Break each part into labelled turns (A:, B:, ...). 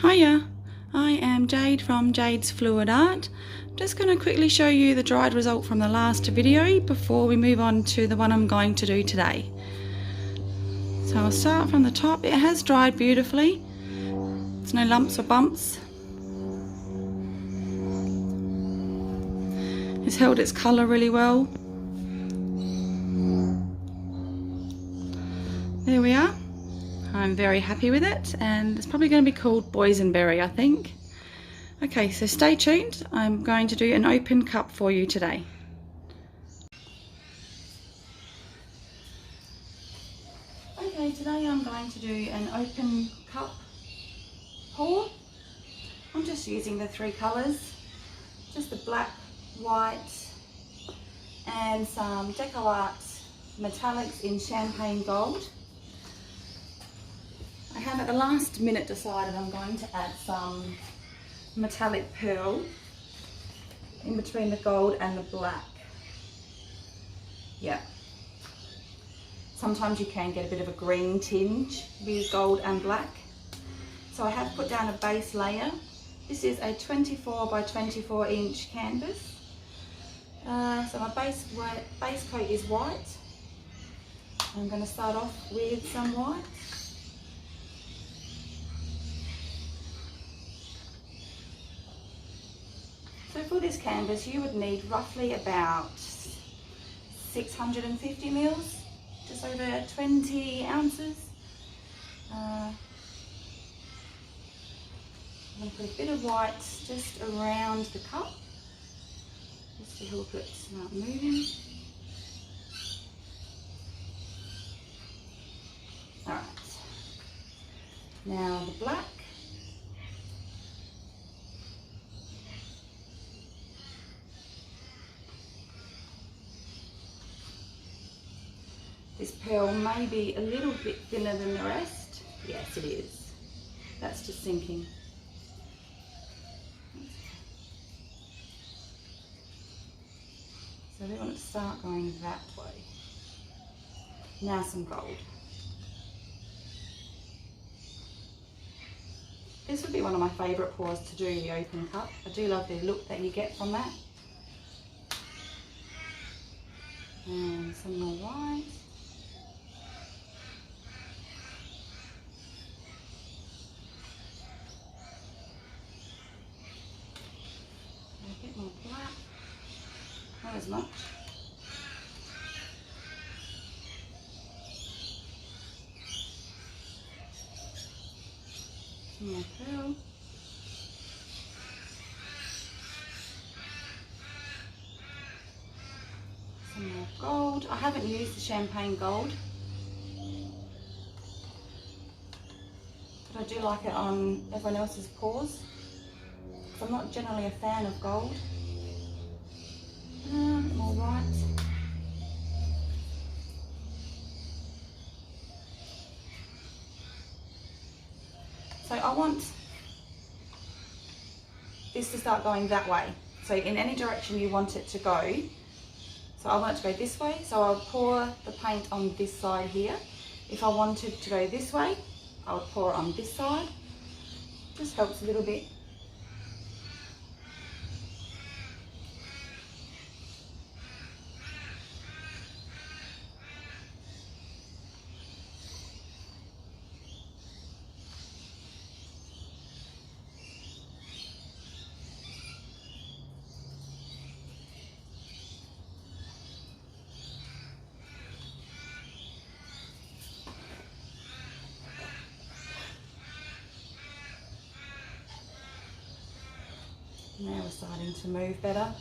A: Hiya, I am Jade from Jade's Fluid Art. I'm just going to quickly show you the dried result from the last video before we move on to the one I'm going to do today. So I'll start from the top. It has dried beautifully. There's no lumps or bumps. It's held its colour really well. There we are. I'm very happy with it, and it's probably going to be called boysenberry, I think. Okay, so stay tuned. I'm going to do an open cup for you today. Okay, today I'm going to do an open cup pour. I'm just using the three colours, just the black, white and some DecoArt metallics in Champaign Gold. I have at the last minute decided I'm going to add some metallic pearl in between the gold and the black. Yeah. Sometimes you can get a bit of a green tinge with gold and black. So I have put down a base layer. This is a 24 by 24 inch canvas. So my base coat is white. I'm going to start off with some white. So for this canvas you would need roughly about 650 mils, just over 20 ounces. I'm going to put a bit of white just around the cup, just to help it start moving. Alright, now the black. This pearl may be a little bit thinner than the rest. Yes, it is. That's just sinking. So we want to start going that way. Now some gold. This would be one of my favourite pours to do, the open cup. I do love the look that you get from that. And some more white. A bit more black. Not as much. Some more pearl. Some more gold. I haven't used the Champagne Gold, but I do like it on everyone else's pours. I'm not generally a fan of gold. More white. So I want this to start going that way. So in any direction you want it to go. So I want it to go this way, so I'll pour the paint on this side here. If I wanted to go this way, I would pour it on this side. Just helps a little bit. Now we're starting to move better.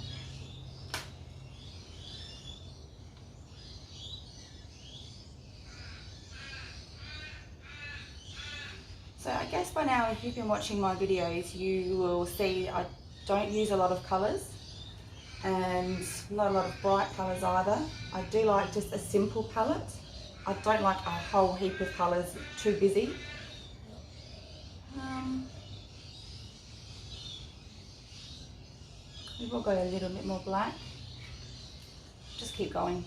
A: So I guess by now, if you've been watching my videos, you will see I don't use a lot of colours and not a lot of bright colours either. I do like just a simple palette. I don't like a whole heap of colours, too busy. We will go a little bit more black. Just keep going.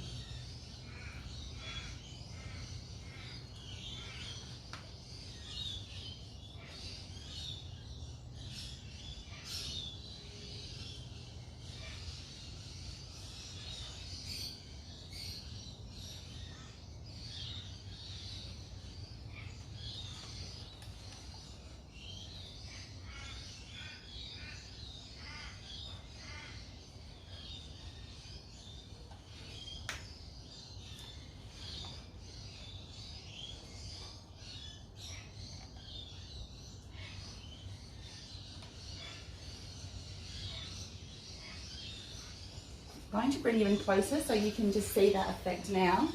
A: I'm going to bring you in closer so you can just see that effect now.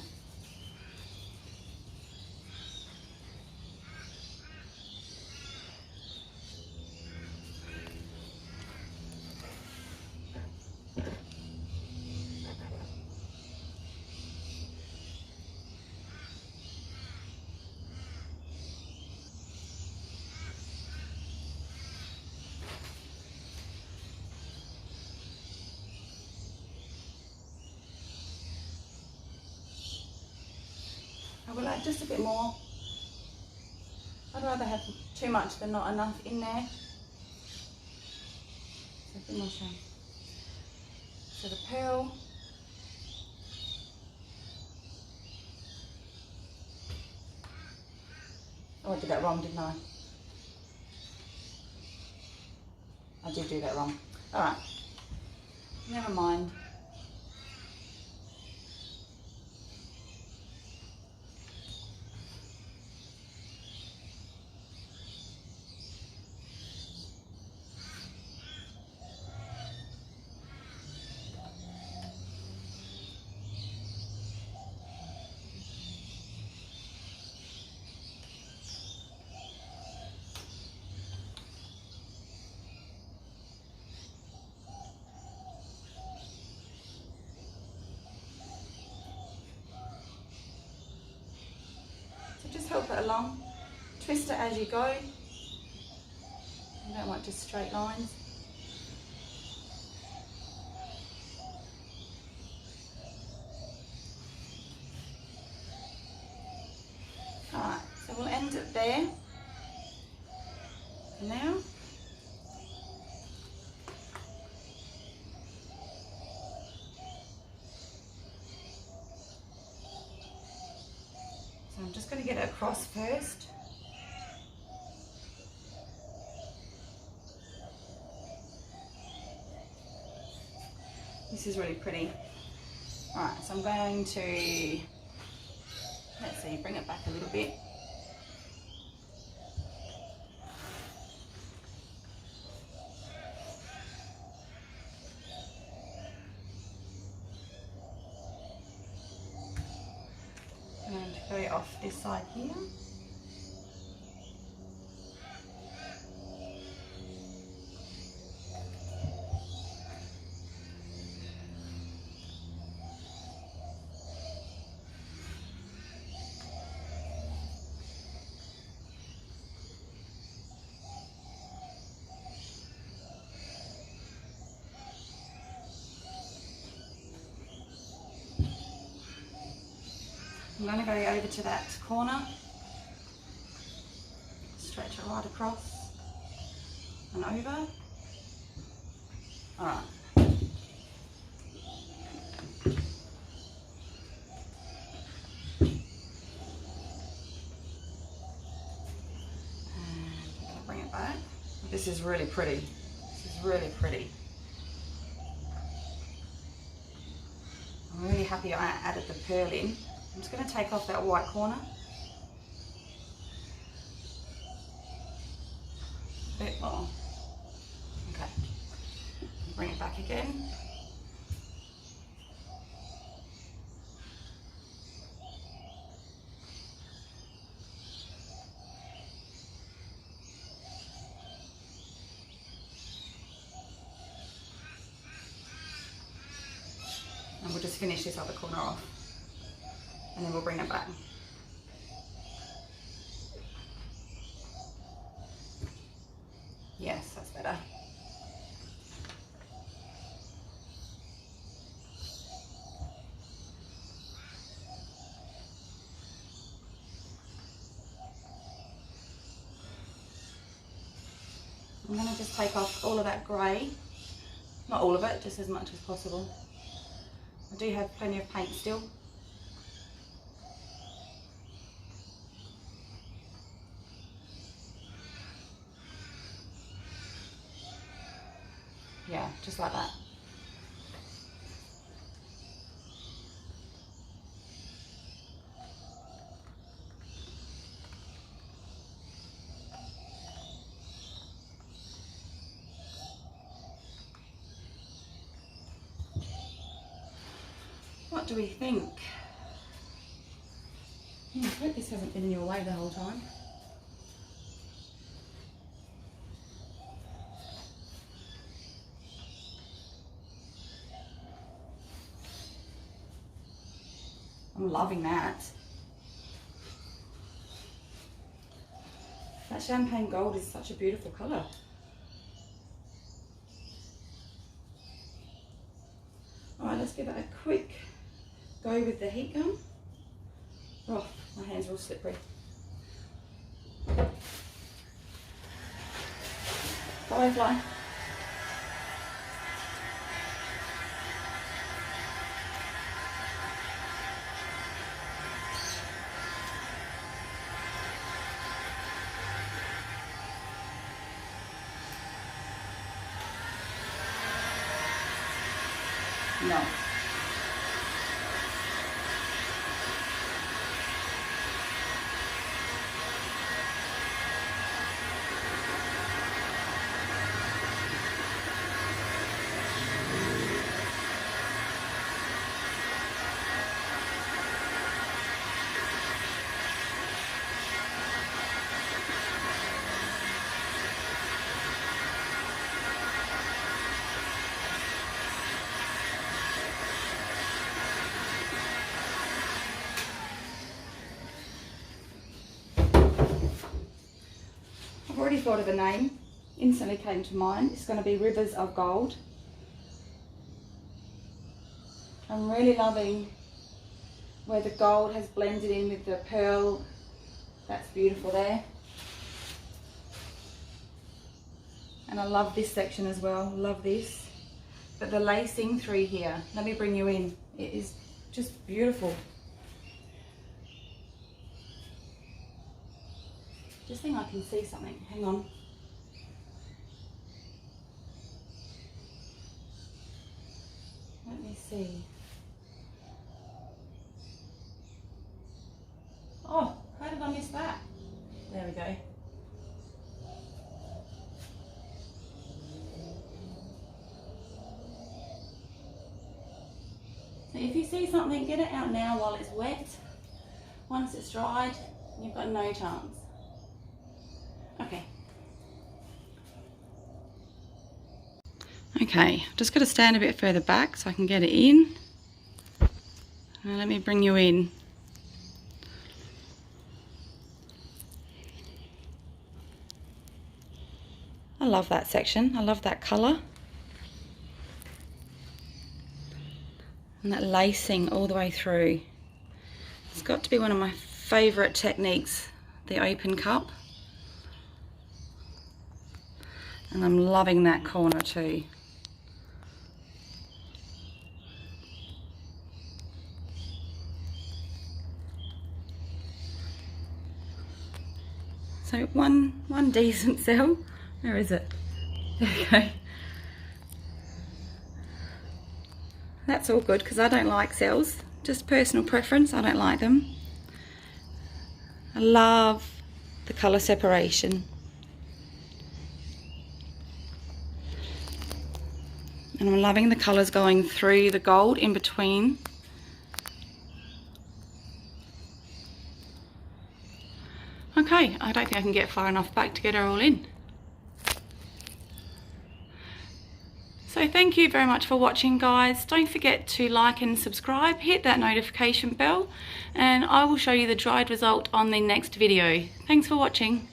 A: I would like just a bit more. I'd rather have too much than not enough in there. So a bit more shine. So the pearl. Oh, I did that wrong, didn't I? I did do that wrong. Alright, never mind. So just help it along. Twist it as you go. You don't want just straight lines. Alright, so we'll end it there. For now. So I'm just going to get it across first. This is really pretty. Alright, so I'm going to, let's see, bring it back a little bit. I'm going to go off this side here. I'm going to go over to that corner, stretch it right across and over. Alright. And bring it back. This is really pretty. This is really pretty. I'm really happy I added the pearl in. I'm just going to take off that white corner. A bit more. Okay. Bring it back again. And we'll just finish this other corner off. And then we'll bring it back. Yes, that's better. I'm going to just take off all of that grey. Not all of it, just as much as possible. I do have plenty of paint still. Yeah, just like that. what do we think? I hope this hasn't been in your way the whole time. I'm loving that. That champagne gold is such a beautiful colour. Alright, let's give it a quick go with the heat gun. Oh, my hands are all slippery. Firefly. No. I've already thought of a name, instantly came to mind. It's going to be Rivers of Gold. I'm really loving where the gold has blended in with the pearl. That's beautiful there. And I love this section as well, love this. But the lacing through here, let me bring you in. It is just beautiful. Just think I can see something, hang on. Let me see. Oh, how did I miss that? There we go. So if you see something, get it out now while it's wet. Once it's dried, you've got no chance. Okay. Okay, just got to stand a bit further back so I can get it in. Now let me bring you in. I love that section. I love that colour. And that lacing all the way through. It's got to be one of my favourite techniques, the open cup. And I'm loving that corner too. So one decent cell. Where is it? There we go. That's all good because I don't like cells. Just personal preference, I don't like them. I love the colour separation. And I'm loving the colours going through the gold in between. Okay, I don't think I can get far enough back to get her all in. So thank you very much for watching, guys. Don't forget to like and subscribe, hit that notification bell, and I will show you the dried result on the next video. Thanks for watching.